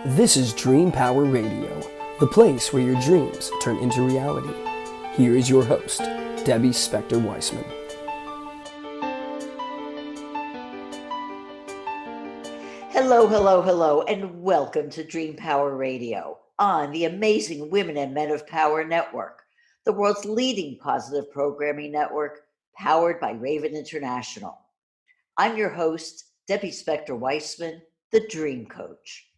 This is Dream Power Radio, the place where your dreams turn into reality. Here is your host, Debbie Spector-Weissman. Hello, and welcome to Dream Power Radio on the amazing Women and Men of Power Network, the world's leading positive programming network powered by Raven International. I'm your host, Debbie Spector-Weissman, the Dream Coach.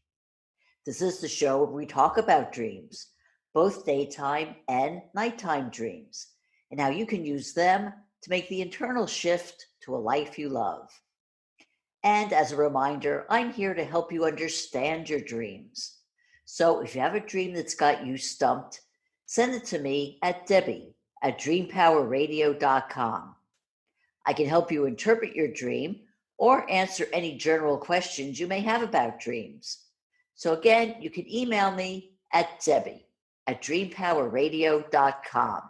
This is the show where we talk about dreams, both daytime and nighttime dreams, and how you can use them to make the internal shift to a life you love. And as a reminder, I'm here to help you understand your dreams. So if you have a dream that's got you stumped, send it to me at debbie@dreampowerradio.com. I can help you interpret your dream or answer any general questions you may have about dreams. So again, you can email me at debbie@dreampowerradio.com.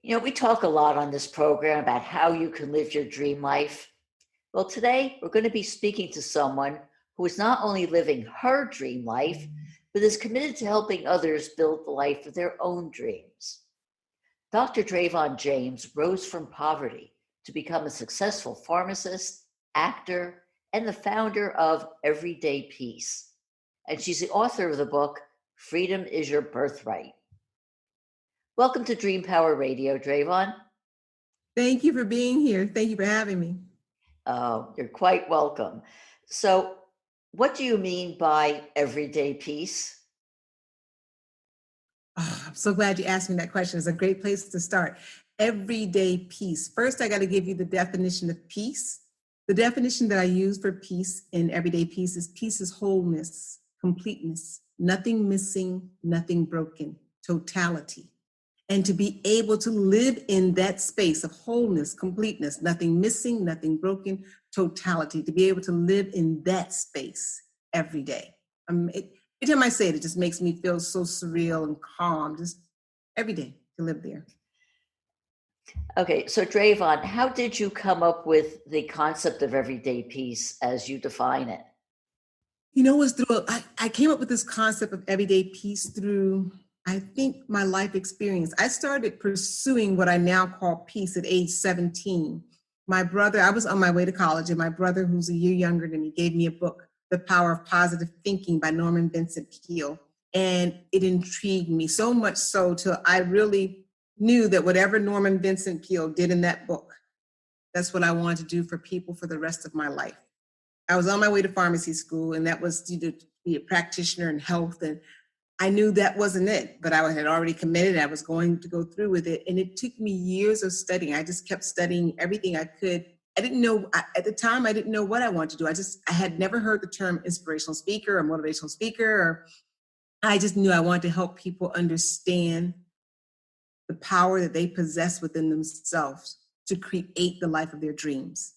You know, we talk a lot on this program about how you can live your dream life. Well, today we're going to be speaking to someone who is not only living her dream life, but is committed to helping others build the life of their own dreams. Dr. Dravon James rose from poverty to become a successful pharmacist, actor, and the founder of Everyday Peace. And she's the author of the book, Freedom is Your Birthright. Welcome to Dream Power Radio, Dravon. Thank you for being here. Thank you for having me. Oh, you're quite welcome. So, what do you mean by everyday peace? Oh, I'm so glad you asked me that question. It's a great place to start. Everyday peace. First, I got to give you the definition of peace. The definition that I use for peace in everyday peace is wholeness, completeness, nothing missing, nothing broken, totality. And to be able to live in that space of wholeness, completeness, nothing missing, nothing broken, totality, to be able to live in that space every day. Every time I say it, it just makes me feel so surreal and calm, just every day to live there. Okay, so Dravon, how did you come up with the concept of everyday peace as you define it? You know, I came up with this concept of everyday peace through, I think, my life experience. I started pursuing what I now call peace at age 17. My brother, I was on my way to college, and my brother, who's a year younger than me, gave me a book, The Power of Positive Thinking by Norman Vincent Peale. And it intrigued me so much so till I really knew that whatever Norman Vincent Peale did in that book, that's what I wanted to do for people for the rest of my life. I was on my way to pharmacy school, and that was to be a practitioner in health. And I knew that wasn't it, but I had already committed. I was going to go through with it. And it took me years of studying. I just kept studying everything I could. I didn't know, at the time, I didn't know what I wanted to do. I had never heard the term inspirational speaker or motivational speaker. I just knew I wanted to help people understand the power that they possess within themselves to create the life of their dreams.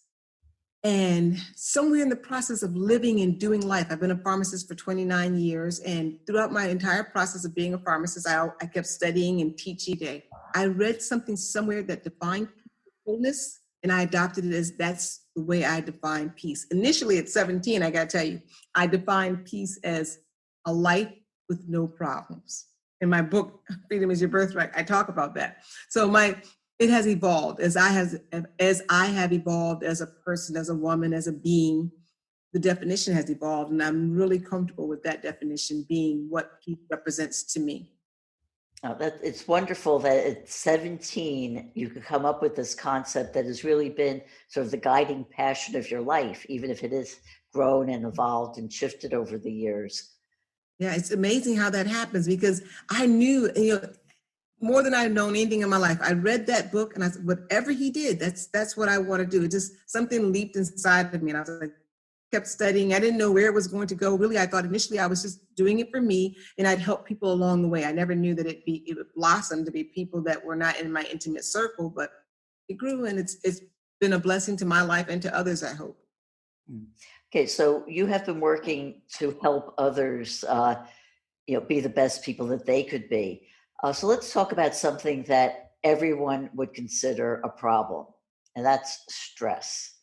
And somewhere in the process of living and doing life, I've been a pharmacist for 29 years. And throughout my entire process of being a pharmacist, I kept studying and teaching. I read something somewhere that defined wholeness, and I adopted it as that's the way I define peace. Initially at 17, I got to tell you, I defined peace as a life with no problems. In my book, Freedom is Your Birthright, I talk about that. So it has evolved as I have evolved as a person, as a woman, as a being. The definition has evolved, and I'm really comfortable with that definition being what peace represents to me. Oh, it's wonderful that at 17 you could come up with this concept that has really been sort of the guiding passion of your life, even if it has grown and evolved and shifted over the years. Yeah, it's amazing how that happens, because I knew, more than I'd known anything in my life. I read that book and I said, whatever he did, that's what I want to do. It just, something leaped inside of me, and I was like, kept studying. I didn't know where it was going to go. Really, I thought initially I was just doing it for me, and I'd help people along the way. I never knew that it would blossom to be people that were not in my intimate circle, but it grew, and it's been a blessing to my life and to others, I hope. Okay, so you have been working to help others, be the best people that they could be. So let's talk about something that everyone would consider a problem, and that's stress.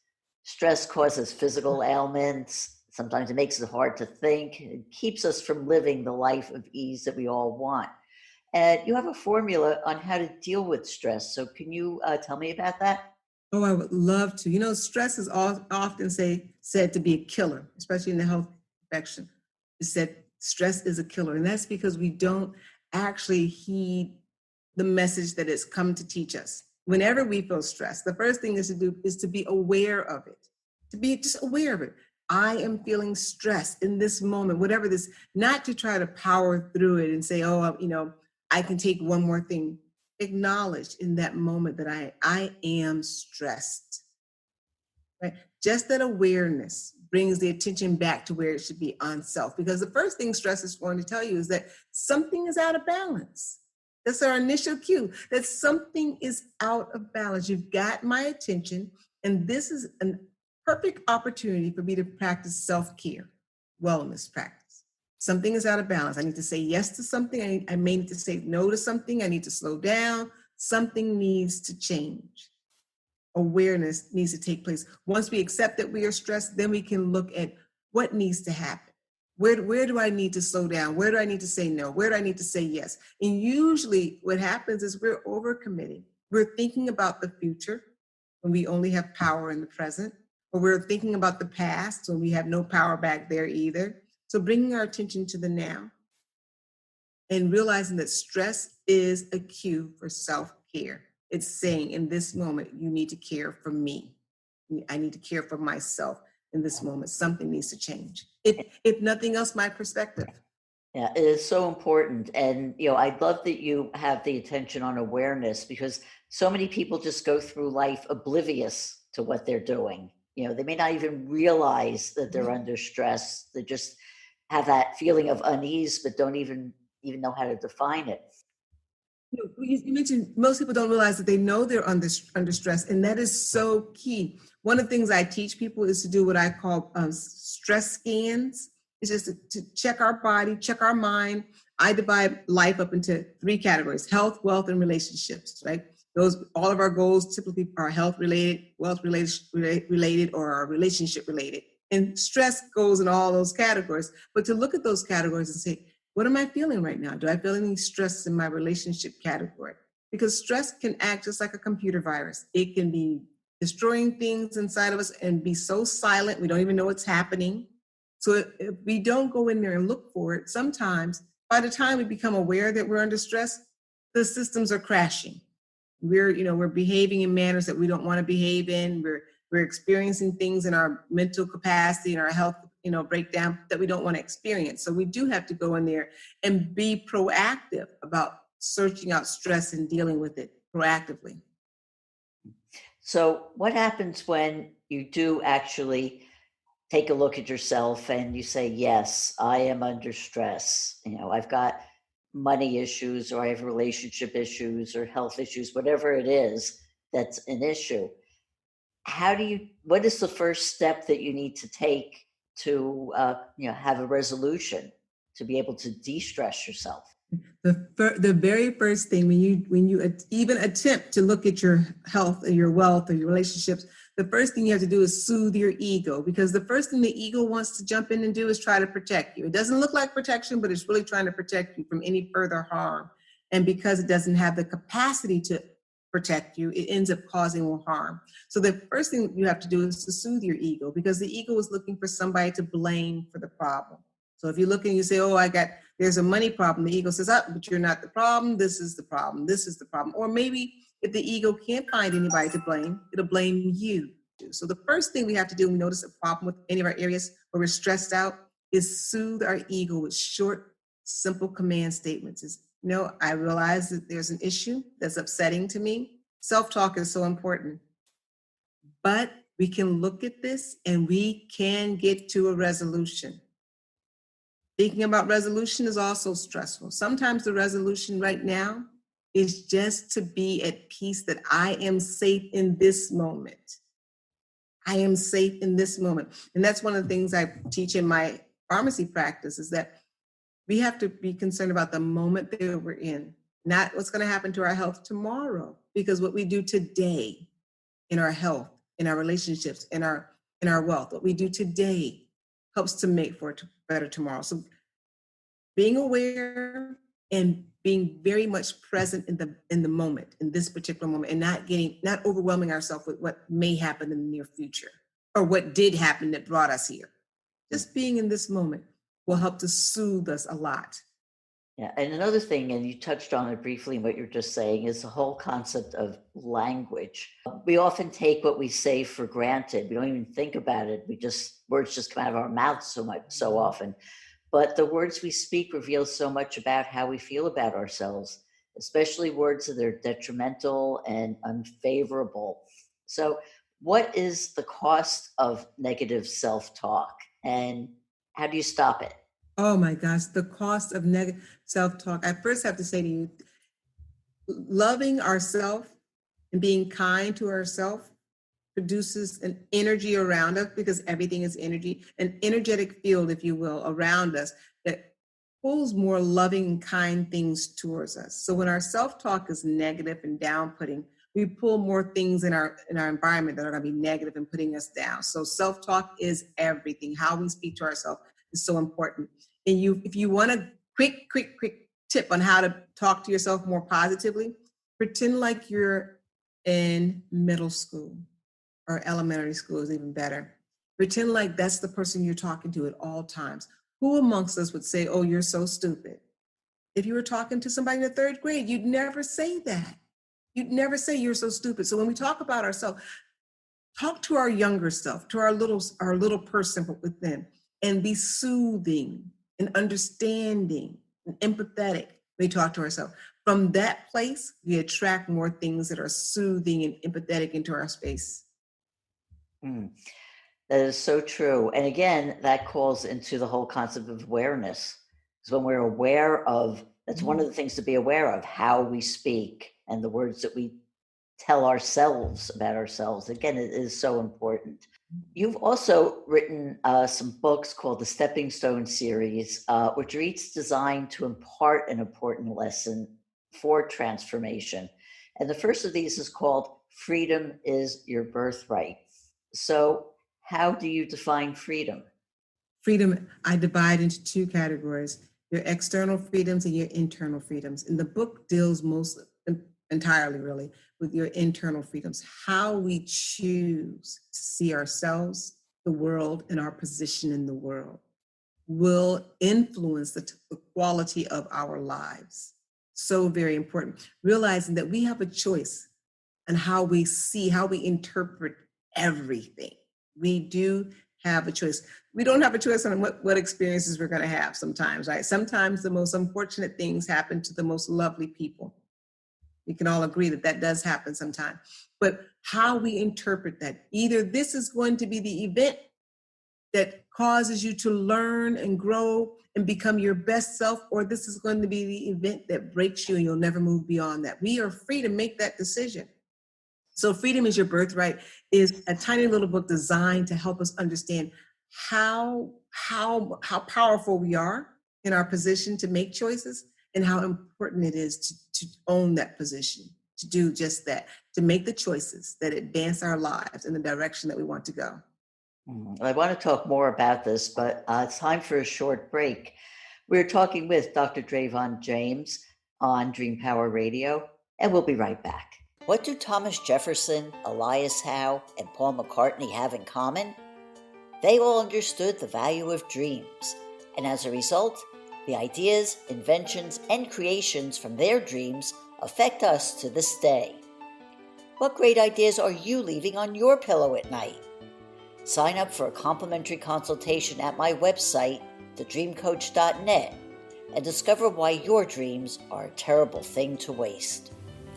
Stress causes physical ailments, Sometimes it makes it hard to think. It keeps us from living the life of ease that we all want. And you have a formula on how to deal with stress. So can you tell me about that? Oh, I would love to. You know, stress is often said to be a killer, especially in the health profession. It's said stress is a killer, and that's because we don't actually heed the message that it's come to teach us. Whenever we feel stressed, the first thing is to do is to be aware of it, to be just aware of it. I am feeling stressed in this moment, whatever this, not to try to power through it and say, oh, I can take one more thing. Acknowledge in that moment that I am stressed, right? Just that awareness brings the attention back to where it should be, on self. Because the first thing stress is going to tell you is that something is out of balance. That's our initial cue, that something is out of balance. You've got my attention, and this is a perfect opportunity for me to practice self-care, wellness practice. Something is out of balance. I need to say yes to something. I may need to say no to something. I need to slow down. Something needs to change. Awareness needs to take place. Once we accept that we are stressed, then we can look at what needs to happen. Where do I need to slow down? Where do I need to say no? Where do I need to say yes? And usually what happens is we're overcommitting. We're thinking about the future when we only have power in the present, or we're thinking about the past when we have no power back there either. So bringing our attention to the now and realizing that stress is a cue for self-care. It's saying in this moment, you need to care for me. I need to care for myself in this moment. Something needs to change. If nothing else, my perspective. Yeah, it is so important. And, I love that you have the attention on awareness, because so many people just go through life oblivious to what they're doing. They may not even realize that they're under stress. They just have that feeling of unease, but don't even know how to define it. You mentioned most people don't realize that they know they're under stress, and that is so key. One of the things I teach people is to do what I call stress scans. It's just to check our body, check our mind. I divide life up into 3 categories: health, wealth, and relationships, right? All of our goals typically are health related, wealth related, or are relationship related. And stress goes in all those categories. But to look at those categories and say, what am I feeling right now? Do I feel any stress in my relationship category? Because stress can act just like a computer virus. It can be destroying things inside of us and be so silent, we don't even know what's happening. So if we don't go in there and look for it, sometimes by the time we become aware that we're under stress, the systems are crashing. We're behaving in manners that we don't want to behave in. We're experiencing things in our mental capacity and our health, breakdown that we don't want to experience. So we do have to go in there and be proactive about searching out stress and dealing with it proactively. So what happens when you do actually take a look at yourself and you say, yes, I am under stress. I've got money issues, or I have relationship issues or health issues, whatever it is that's an issue. What is the first step that you need to take to, have a resolution to be able to de-stress yourself? The very first thing when you even attempt to look at your health or your wealth or your relationships, the first thing you have to do is soothe your ego, because the first thing the ego wants to jump in and do is try to protect you. It doesn't look like protection, but it's really trying to protect you from any further harm. And because it doesn't have the capacity to protect you, it ends up causing more harm. So the first thing you have to do is to soothe your ego, because the ego is looking for somebody to blame for the problem. So if you look and you say, there's a money problem, the ego says, but you're not the problem. This is the problem. This is the problem. Or maybe if the ego can't find anybody to blame, it'll blame you. So the first thing we have to do when we notice a problem with any of our areas where we're stressed out is soothe our ego with short, simple command statements. I realize that there's an issue that's upsetting to me. Self-talk is so important. But we can look at this and we can get to a resolution. Thinking about resolution is also stressful. Sometimes the resolution right now is just to be at peace that I am safe in this moment. I am safe in this moment. And that's one of the things I teach in my pharmacy practice, is that we have to be concerned about the moment that we're in, not what's going to happen to our health tomorrow. Because what we do today in our health, in our relationships, in our wealth, what we do today helps to make for a better tomorrow. So being aware and being very much present in the moment, in this particular moment, and not overwhelming ourselves with what may happen in the near future or what did happen that brought us here. Just being in this moment will help to soothe us a lot. Yeah, and another thing, and you touched on it briefly in what you're just saying, is the whole concept of language. We often take what we say for granted. We don't even think about it. Words just come out of our mouths so often. But the words we speak reveal so much about how we feel about ourselves, especially words that are detrimental and unfavorable. So, what is the cost of negative self-talk, and how do you stop it? Oh my gosh, the cost of negative self-talk. I first have to say to you, loving ourselves and being kind to ourselves produces an energy around us, because everything is energy, an energetic field, if you will, around us that pulls more loving and kind things towards us. So when our self-talk is negative and down-putting, we pull more things in our environment that are going to be negative and putting us down. So self-talk is everything. How we speak to ourselves is so important. And if you want a quick tip on how to talk to yourself more positively, pretend like you're in middle school, or elementary school is even better. Pretend like that's the person you're talking to at all times. Who amongst us would say, "Oh, you're so stupid"? If you were talking to somebody in the third grade, you'd never say that. You'd never say you're so stupid. So when we talk about ourselves, talk to our younger self, to our little person within, and be soothing and understanding and empathetic when we talk to ourselves. From that place, we attract more things that are soothing and empathetic into our space. Mm, that is so true. And again, that calls into the whole concept of awareness. Because when we're that's one of the things to be aware of, how we speak and the words that we tell ourselves about ourselves. Again, it is so important. You've also written some books called the Stepping Stone series, which are each designed to impart an important lesson for transformation. And the first of these is called Freedom is Your Birthright. So, how do you define freedom? Freedom, I divide into two categories: your external freedoms and your internal freedoms. And the book deals most entirely, really, with your internal freedoms, how we choose to see ourselves, the world, and our position in the world will influence the quality of our lives. So very important. Realizing that we have a choice on how we see, how we interpret everything. We do have a choice. We don't have a choice on what experiences we're going to have sometimes, right? Sometimes the most unfortunate things happen to the most lovely people. We can all agree that does happen sometimes. But how we interpret that, either this is going to be the event that causes you to learn and grow and become your best self, or this is going to be the event that breaks you and you'll never move beyond that. We are free to make that decision. So Freedom is Your Birthright is a tiny little book designed to help us understand how powerful we are in our position to make choices, and how important it is to own that position, to do just that, to make the choices that advance our lives in the direction that we want to go. I want to talk more about this, but it's time for a short break. We're talking with Dr. Dravon James on Dream Power Radio, and we'll be right back. What do Thomas Jefferson, Elias Howe, and Paul McCartney have in common? They all understood the value of dreams, and as a result, the ideas, inventions, and creations from their dreams affect us to this day. What great ideas are you leaving on your pillow at night? Sign up for a complimentary consultation at my website, thedreamcoach.net, and discover why your dreams are a terrible thing to waste.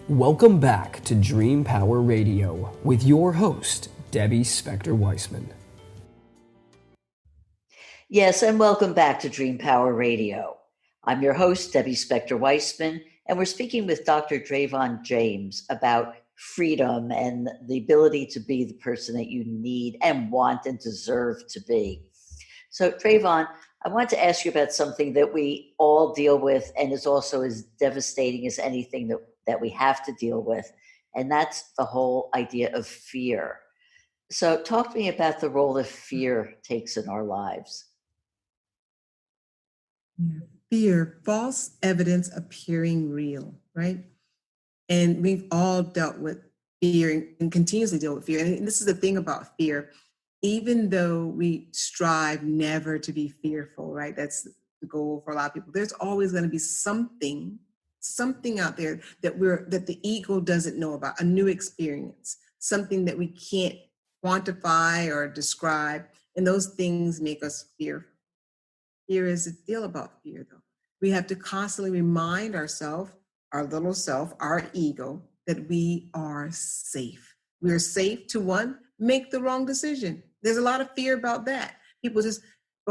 Welcome back to Dream Power Radio with your host, Debbie Spector-Weissman. Yes, and welcome back to Dream Power Radio. I'm your host, Debbie Spector-Weissman, and we're speaking with Dr. Dravon James about freedom and the ability to be the person that you need and want and deserve to be. So, Dravon, I want to ask you about something that we all deal with and is also as devastating as anything that we have to deal with, and that's the whole idea of fear. So talk to me about the role that fear takes in our lives. Yeah. Fear, false evidence appearing real, right? And we've all dealt with fear and continuously deal with fear. And this is the thing about fear. Even though we strive never to be fearful, right? That's the goal for a lot of people. There's always going to be something out there that the ego doesn't know about, a new experience, something that we can't quantify or describe. And those things make us fearful. Here is the deal about fear, though. We have to constantly remind ourselves, our little self, our ego, that we are safe. We are safe to, one, make the wrong decision. There's a lot of fear about that. People just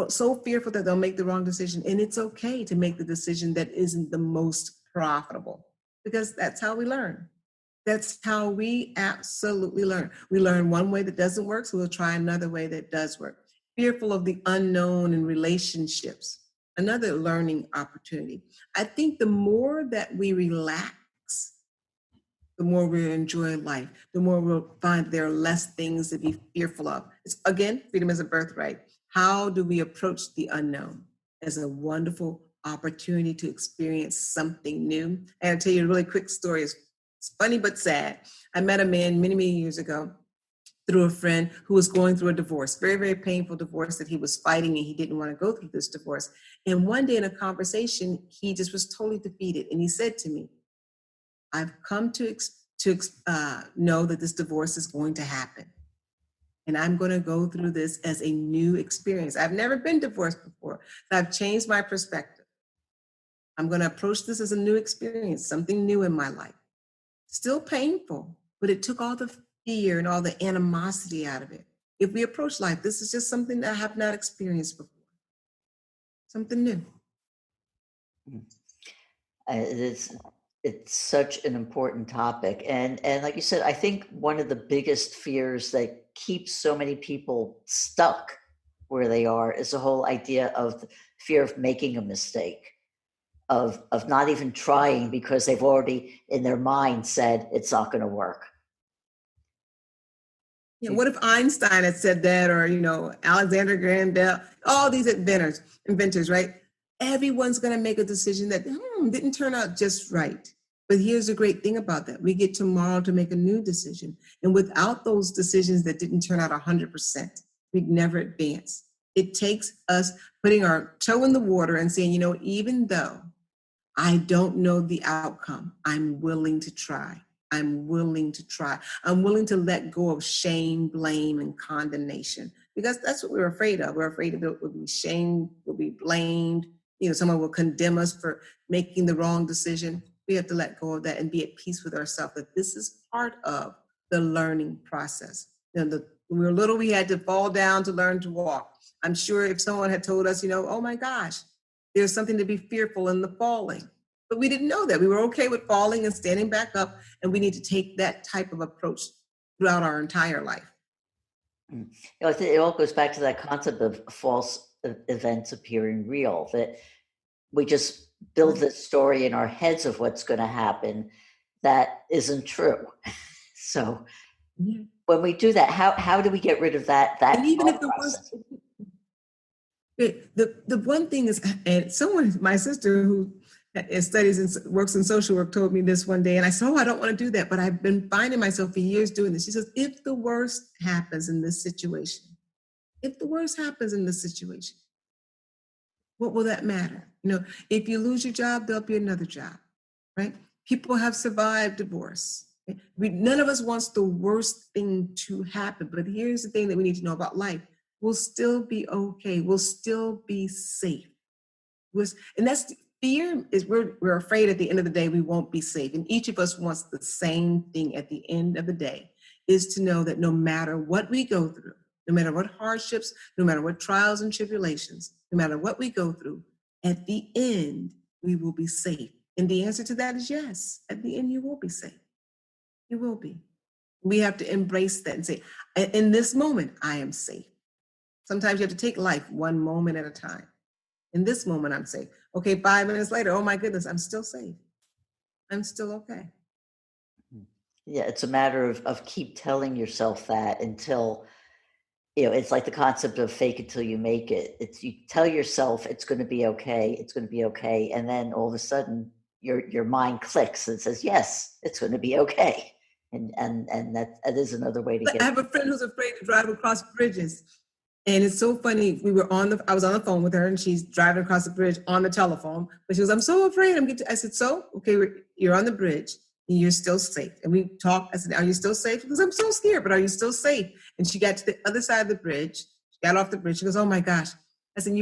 so fearful that they'll make the wrong decision. And it's okay to make the decision that isn't the most profitable, because that's how we learn. That's how we absolutely learn. We learn one way that doesn't work, so we'll try another way that does work. Fearful of the unknown in relationships, another learning opportunity. I think the more that we relax, the more we'll enjoy life, the more we'll find there are less things to be fearful of. It's, again, freedom is a birthright. How do we approach the unknown as a wonderful opportunity to experience something new? And I'll tell you a really quick story. It's funny but sad. I met a man many, many years ago through a friend who was going through a divorce, very, very painful divorce that he was fighting, and he didn't want to go through this divorce. And one day in a conversation, he just was totally defeated. And he said to me, I've come to know that this divorce is going to happen. And I'm going to go through this as a new experience. I've never been divorced before. So I've changed my perspective. I'm going to approach this as a new experience, something new in my life. Still painful, but it took all the fear and all the animosity out of it. If we approach life, this is just something that I have not experienced before. Something new. It's such an important topic. And like you said, I think one of the biggest fears that keeps so many people stuck where they are is the whole idea of the fear of making a mistake, of not even trying because they've already in their mind said it's not going to work. Yeah, what if Einstein had said that, or, Alexander Graham Bell, all these inventors, right? Everyone's going to make a decision that didn't turn out just right. But here's the great thing about that. We get tomorrow to make a new decision. And without those decisions that didn't turn out 100%, we'd never advance. It takes us putting our toe in the water and saying, even though I don't know the outcome, I'm willing to try. I'm willing to try. I'm willing to let go of shame, blame, and condemnation, because that's what we're afraid of. We're afraid of it will be shamed, will be blamed. Someone will condemn us for making the wrong decision. We have to let go of that and be at peace with ourselves, that this is part of the learning process. When we were little, we had to fall down to learn to walk. I'm sure if someone had told us, oh my gosh, there's something to be fearful in the falling. But we didn't know that. We were okay with falling and standing back up, and we need to take that type of approach throughout our entire life. I think it all goes back to that concept of false events appearing real, that we just build this story in our heads of what's going to happen that isn't true. So when we do that, how do we get rid of that? And even if the worst, the one thing is, and my sister who studies and works in social work told me this one day, and I said, I don't want to do that, but I've been finding myself for years doing this. She says, if the worst happens in this situation, what will that matter? If you lose your job, there'll be another job, right? People have survived divorce. None of us wants the worst thing to happen, but here's the thing that we need to know about life. We'll still be okay. We'll still be safe. And that's fear is we're afraid at the end of the day we won't be safe. And each of us wants the same thing at the end of the day, is to know that no matter what we go through, no matter what hardships, no matter what trials and tribulations, no matter what we go through, at the end, we will be safe. And the answer to that is yes. At the end, you will be safe. You will be. We have to embrace that and say, in this moment, I am safe. Sometimes you have to take life one moment at a time. In this moment, I'm safe. Okay, 5 minutes later, oh my goodness, I'm still safe. I'm still okay. Yeah, it's a matter of keep telling yourself that until It's like the concept of fake it till you make it. It's you tell yourself it's going to be okay, it's going to be okay, and then all of a sudden your mind clicks and says, yes, it's going to be okay. And that is another way to I get. have a friend who's afraid to drive across bridges. And it's so funny. I was on the phone with her and she's driving across the bridge on the telephone. But she goes, I'm so afraid. I said, so, okay, you're on the bridge and you're still safe. And we talked. I said, are you still safe? Because I'm so scared, but are you still safe? And she got to the other side of the bridge. She got off the bridge. She goes, oh my gosh. I said,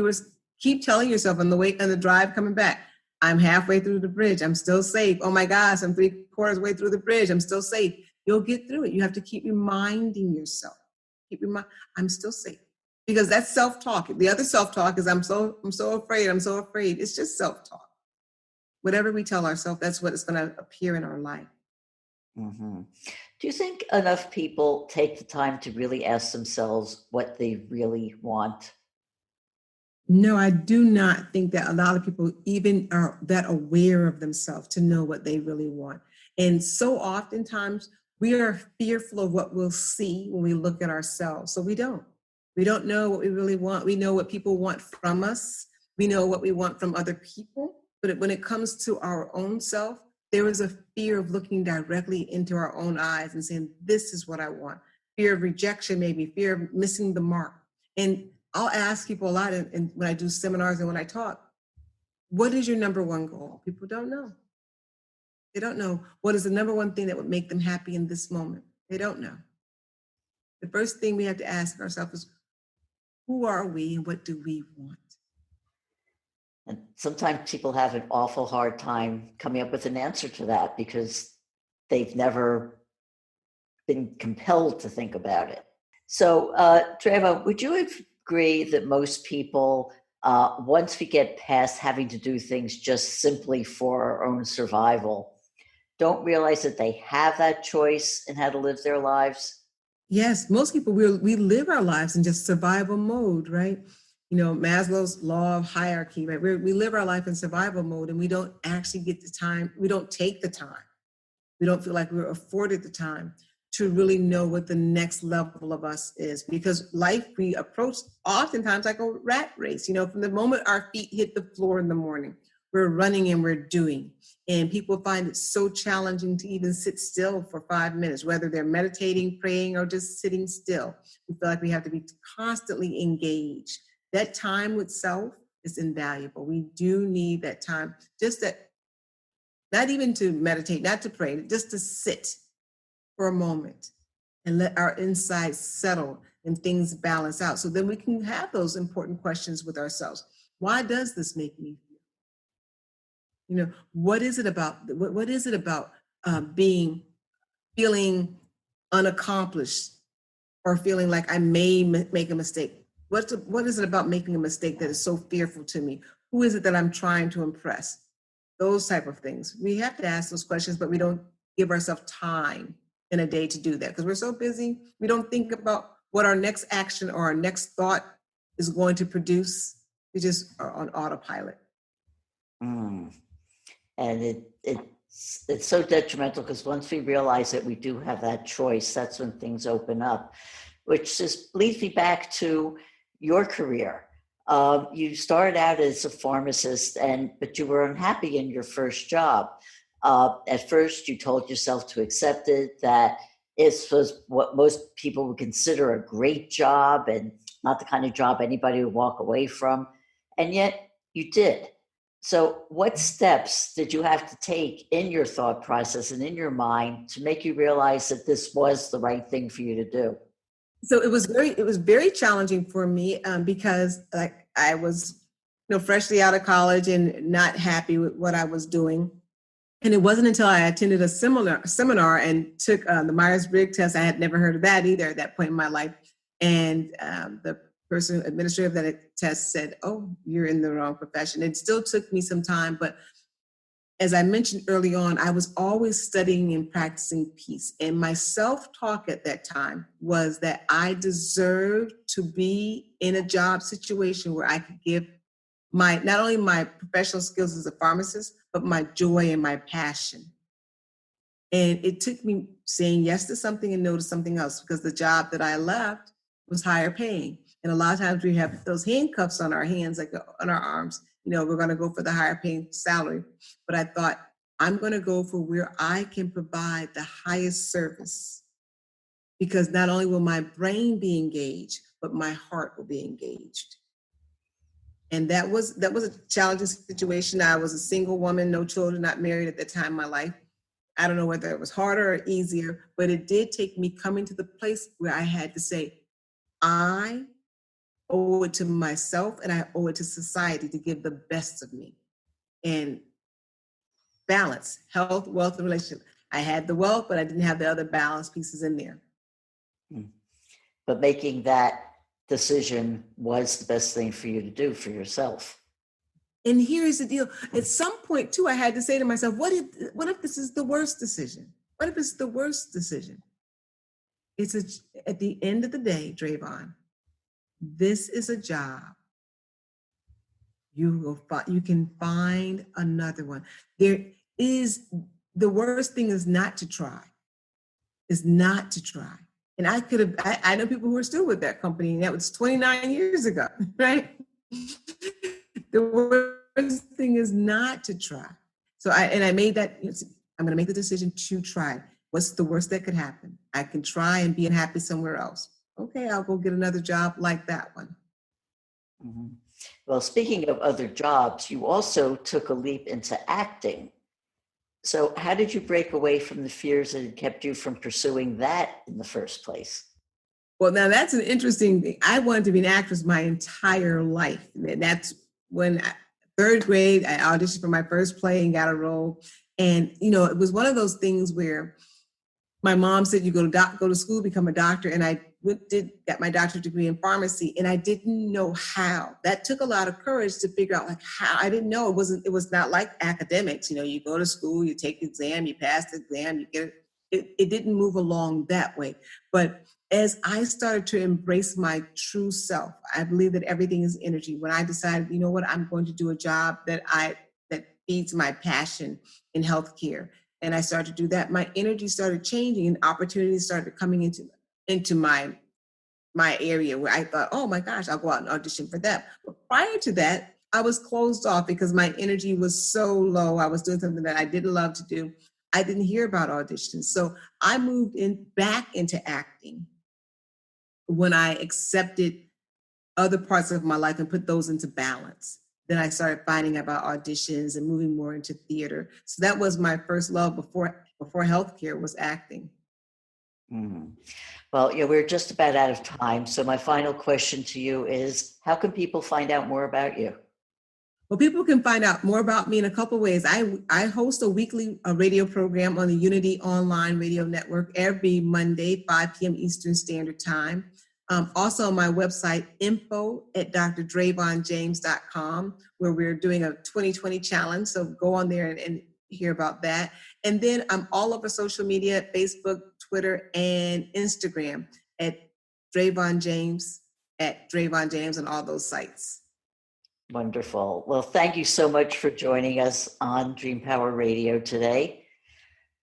keep telling yourself on the drive coming back, I'm halfway through the bridge. I'm still safe. Oh my gosh, I'm 3/4 way through the bridge. I'm still safe. You'll get through it. You have to keep reminding yourself. I'm still safe. Because that's self-talk. The other self-talk is I'm so afraid. I'm so afraid. It's just self-talk. Whatever we tell ourselves, that's what is going to appear in our life. Mm-hmm. Do you think enough people take the time to really ask themselves what they really want? No, I do not think that a lot of people even are that aware of themselves to know what they really want. And so oftentimes we are fearful of what we'll see when we look at ourselves. So we don't. We don't know what we really want. We know what people want from us. We know what we want from other people. But when it comes to our own self, there is a fear of looking directly into our own eyes and saying, this is what I want. Fear of rejection, maybe fear of missing the mark. And I'll ask people a lot and when I do seminars and when I talk, what is your number one goal? People don't know. They don't know what is the number one thing that would make them happy in this moment. They don't know. The first thing we have to ask ourselves is, who are we and what do we want? And sometimes people have an awful hard time coming up with an answer to that because they've never been compelled to think about it. So, Dravon, would you agree that most people, once we get past having to do things just simply for our own survival, don't realize that they have that choice in how to live their lives? Yes, most people, we live our lives in just survival mode, right? Maslow's law of hierarchy, right? We live our life in survival mode and we don't actually get the time. We don't take the time. We don't feel like we're afforded the time to really know what the next level of us is, because life we approach oftentimes like a rat race. From the moment our feet hit the floor in the morning, we're running and we're doing. And people find it so challenging to even sit still for 5 minutes, whether they're meditating, praying, or just sitting still. We feel like we have to be constantly engaged. That time with self is invaluable. We do need that time, just that, not even to meditate, not to pray, just to sit for a moment and let our insides settle and things balance out. So then we can have those important questions with ourselves. Why does this make me feel? What is it about? What is it about feeling unaccomplished or feeling like I may make a mistake? What is it about making a mistake that is so fearful to me? Who is it that I'm trying to impress? Those type of things. We have to ask those questions, but we don't give ourselves time in a day to do that because we're so busy. We don't think about what our next action or our next thought is going to produce. We just are on autopilot. And it's so detrimental because once we realize that we do have that choice, that's when things open up, which just leads me back to your career. You started out as a pharmacist, but you were unhappy in your first job. At first, you told yourself to accept it, that it was what most people would consider a great job and not the kind of job anybody would walk away from. And yet you did. So what steps did you have to take in your thought process and in your mind to make you realize that this was the right thing for you to do? So it was very challenging for me because I was, freshly out of college and not happy with what I was doing. And it wasn't until I attended a seminar and took the Myers-Briggs test. I had never heard of that either at that point in my life. And the administrator of that test said, oh, you're in the wrong profession. It still took me some time, but as I mentioned early on, I was always studying and practicing peace. And my self-talk at that time was that I deserved to be in a job situation where I could give not only my professional skills as a pharmacist, but my joy and my passion. And it took me saying yes to something and no to something else, because the job that I left was higher paying. And a lot of times we have those handcuffs on our hands, like on our arms. We're going to go for the higher paying salary. But I thought, I'm going to go for where I can provide the highest service, because not only will my brain be engaged, but my heart will be engaged. And that was a challenging situation. I was a single woman, no children, not married at that time in my life. I don't know whether it was harder or easier, but it did take me coming to the place where I had to say, I owe it to myself and I owe it to society to give the best of me. And balance, health, wealth, and relationship. I had the wealth, but I didn't have the other balance pieces in there. But making that decision was the best thing for you to do for yourself. And here's the deal. At some point, too, I had to say to myself, what if this is the worst decision? What if it's the worst decision? At the end of the day, Dravon, this is a job. You can find another one. The worst thing is not to try. And I know people who are still with that company, and that was 29 years ago, right? The worst thing is not to try. So I made that, I'm going to make the decision to try. What's the worst that could happen? I can try and be unhappy somewhere else. Okay, I'll go get another job like that one. Mm-hmm. Well, speaking of other jobs, you also took a leap into acting. So how did you break away from the fears that had kept you from pursuing that in the first place? Well, now that's an interesting thing. I wanted to be an actress my entire life. And that's when third grade, I auditioned for my first play and got a role. And, it was one of those things where my mom said, you go to school, become a doctor. And I got my doctorate degree in pharmacy, and I didn't know how. That took a lot of courage to figure out how. I didn't know. It was not like academics. You go to school, you take the exam, you pass the exam, you get it. It didn't move along that way. But as I started to embrace my true self, I believe that everything is energy. When I decided, I'm going to do a job that feeds my passion in healthcare. And I started to do that. My energy started changing, and opportunities started coming into my area where I thought, oh my gosh, I'll go out and audition for that. But prior to that, I was closed off because my energy was so low. I was doing something that I didn't love to do. I didn't hear about auditions. So I moved back into acting when I accepted other parts of my life and put those into balance. Then I started finding about auditions and moving more into theater. So that was my first love before healthcare was acting. Mm. Well, we're just about out of time. So my final question to you is, how can people find out more about you? Well, people can find out more about me in a couple of ways. I host a weekly radio program on the Unity Online Radio Network every Monday, 5 p.m. Eastern Standard Time. Also on my website, info@drdravonjames.com, where we're doing a 2020 challenge. So go on there and hear about that. And then I'm all over social media, Facebook, Twitter, and Instagram at Dravon James, on all those sites. Wonderful. Well, thank you so much for joining us on Dream Power Radio today.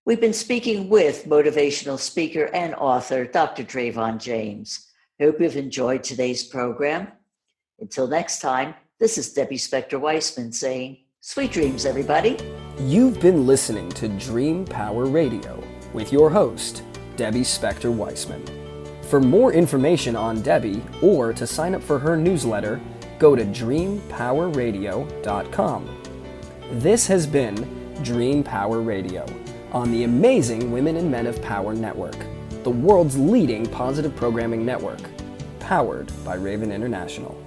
We've been speaking with motivational speaker and author, Dr. Dravon James. I hope you've enjoyed today's program. Until next time, this is Debbie Spector-Weissman saying, sweet dreams, everybody. You've been listening to Dream Power Radio with your host, Debbie Spector-Weissman. For more information on Debbie or to sign up for her newsletter, go to dreampowerradio.com. This has been Dream Power Radio on the amazing Women and Men of Power Network, the world's leading positive programming network, powered by Raven International.